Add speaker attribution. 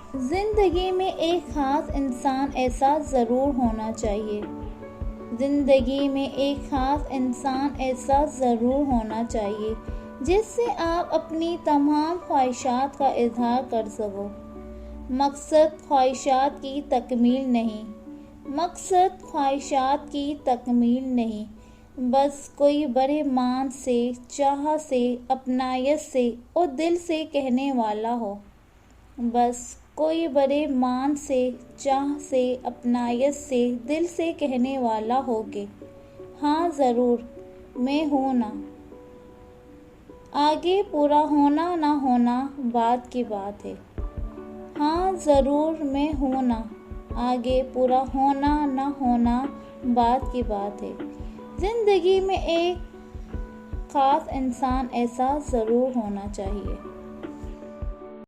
Speaker 1: जिंदगी में एक खास इंसान ऐसा ज़रूर होना चाहिए। जिंदगी में एक खास इंसान ऐसा ज़रूर होना चाहिए जिससे आप अपनी तमाम ख्वाहिशात का इजहार कर सको। मकसद ख्वाहिशात की तकमील नहीं, मकसद ख्वाहिशात की तकमील नहीं, बस कोई बड़े मान से, चाह से, अपनायत से और दिल से कहने वाला हो। बस कोई बड़े मान से, चाह से, अपनायत से, दिल से कहने वाला हो के हाँ ज़रूर मैं हूँ ना। आगे पूरा होना ना होना बात की बात है। हाँ ज़रूर मैं हूँ ना, आगे पूरा होना ना होना बात की बात है। ज़िंदगी में एक खास इंसान ऐसा ज़रूर होना चाहिए।